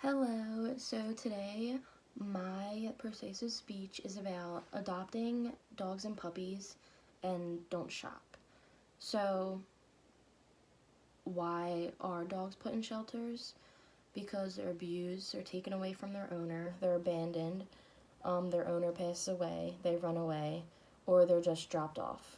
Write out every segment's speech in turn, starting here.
Hello, so today my persuasive speech is about adopting dogs and puppies and don't shop. So, why are dogs put in shelters? Because they're abused, they're taken away from their owner, they're abandoned, their owner passes away, they run away, or they're just dropped off.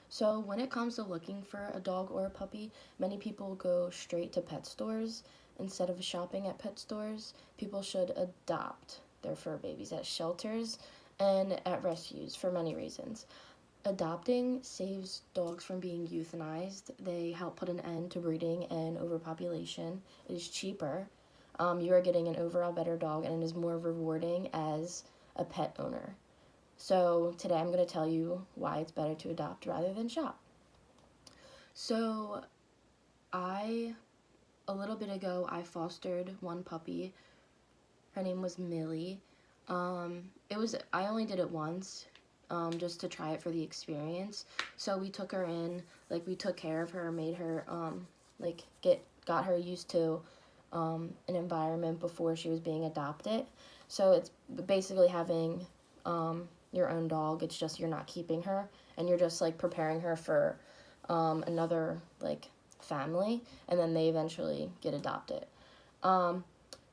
So, when it comes to looking for a dog or a puppy, many people go straight to pet stores. Instead of shopping at pet stores, people should adopt their fur babies at shelters and at rescues for many reasons. Adopting saves dogs from being euthanized. They help put an end to breeding and overpopulation. It is cheaper. You are getting an overall better dog, and it is more rewarding as a pet owner. So today I'm going to tell you why it's better to adopt rather than shop. So a little bit ago, I fostered one puppy. Her name was Millie. I only did it once, just to try it for the experience. So we took her in, we took care of her, made her, got her used to, an environment before she was being adopted. So it's basically having, your own dog. It's just you're not keeping her, and you're just preparing her for another family, and then they eventually get adopted.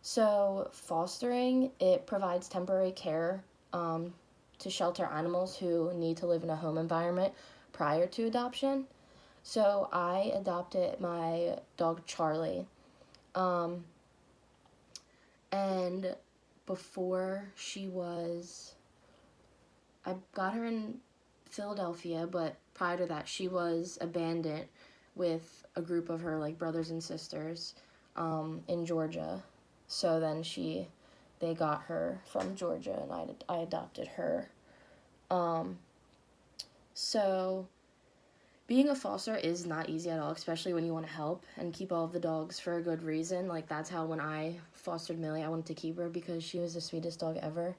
So fostering, it provides temporary care to shelter animals who need to live in a home environment prior to adoption. So I adopted my dog Charlie, and before I got her in Philadelphia, but prior to that, she was abandoned with a group of her brothers and sisters in Georgia. So then they got her from Georgia, and I adopted her. So being a foster is not easy at all, especially when you want to help and keep all of the dogs for a good reason. That's how when I fostered Millie, I wanted to keep her because she was the sweetest dog ever,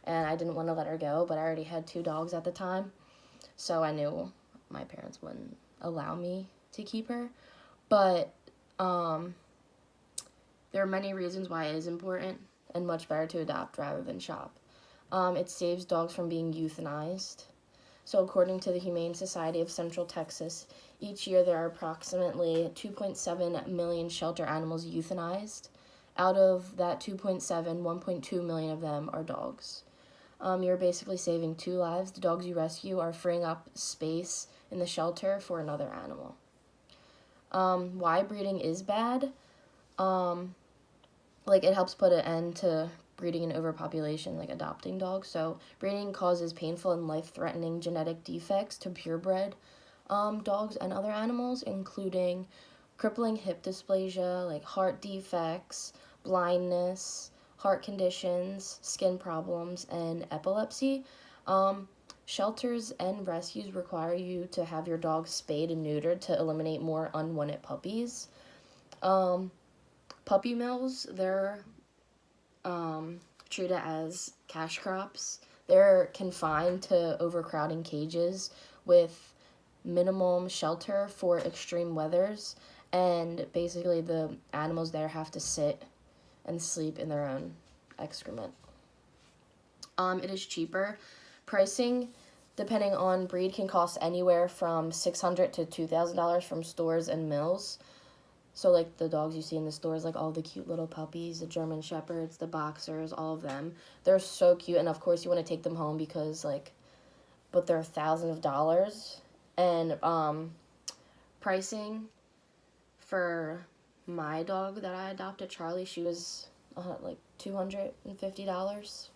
and I didn't want to let her go, but I already had 2 dogs at the time, so I knew my parents wouldn't allow me to keep her. But there are many reasons why it is important and much better to adopt rather than shop. It saves dogs from being euthanized. So according to the Humane Society of Central Texas, each year there are approximately 2.7 million shelter animals euthanized. Out of that 2.7, 1.2 million of them are dogs. You're basically saving 2 lives. The dogs you rescue are freeing up space in the shelter for another animal. Why breeding is bad? It helps put an end to breeding and overpopulation, adopting dogs. So breeding causes painful and life-threatening genetic defects to purebred dogs and other animals, including crippling hip dysplasia, heart defects, blindness, heart conditions, skin problems, and epilepsy. Shelters and rescues require you to have your dog spayed and neutered to eliminate more unwanted puppies. Puppy mills, they're treated as cash crops. They're confined to overcrowding cages with minimum shelter for extreme weathers, and basically the animals there have to sit and sleep in their own excrement. It is cheaper. Pricing, depending on breed, can cost anywhere from $600 to $2,000 from stores and mills. So, the dogs you see in the stores, all the cute little puppies, the German Shepherds, the Boxers, all of them. They're so cute, and of course you want to take them home because, but they're thousands of dollars. And, pricing for my dog that I adopted, Charlie, she was, $250.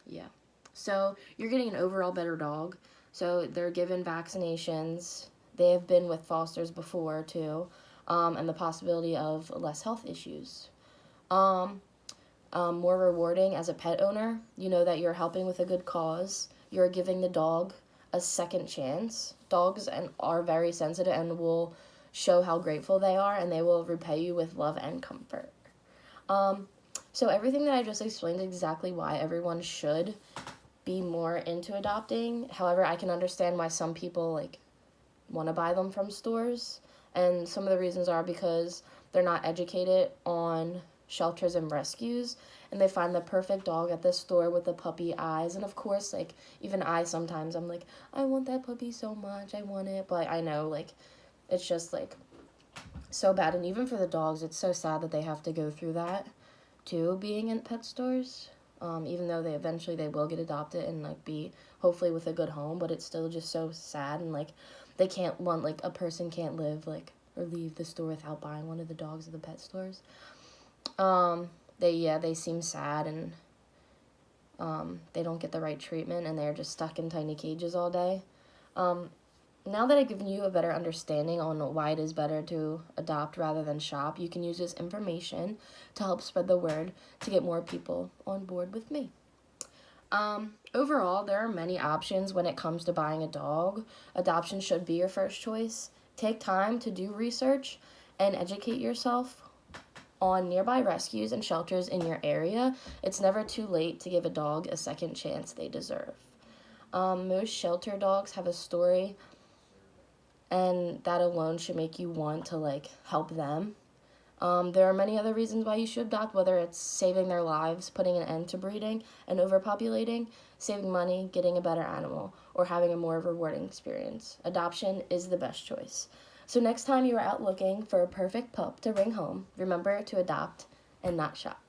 Yeah. So, you're getting an overall better dog. So, they're given vaccinations. They have been with fosters before, too, and the possibility of less health issues. More rewarding as a pet owner. You know that you're helping with a good cause. You're giving the dog a second chance. Dogs are very sensitive and will show how grateful they are, and they will repay you with love and comfort. So everything that I just explained is exactly why everyone should be more into adopting. However, I can understand why some people, want to buy them from stores. And some of the reasons are because they're not educated on shelters and rescues, and they find the perfect dog at the store with the puppy eyes. And of course, like, even I sometimes, I'm like, I want that puppy so much, I want it, but I know, like, it's just, like, so bad. And even for the dogs, it's so sad that they have to go through that too, being in pet stores. Even though they will get adopted and, like, be hopefully with a good home, but it's still just so sad. And, like, they can't want, like, a person can't live, like, or leave the store without buying one of the dogs at the pet stores. They seem sad, and they don't get the right treatment, and they're just stuck in tiny cages all day. Now that I've given you a better understanding on why it is better to adopt rather than shop, you can use this information to help spread the word to get more people on board with me. Overall, there are many options when it comes to buying a dog. Adoption should be your first choice. Take time to do research and educate yourself on nearby rescues and shelters in your area. It's never too late to give a dog a second chance they deserve. Most shelter dogs have a story, and that alone should make you want to, like, help them. There are many other reasons why you should adopt, whether it's saving their lives, putting an end to breeding and overpopulating, saving money, getting a better animal, or having a more rewarding experience. Adoption is the best choice. So next time you are out looking for a perfect pup to bring home, remember to adopt and not shop.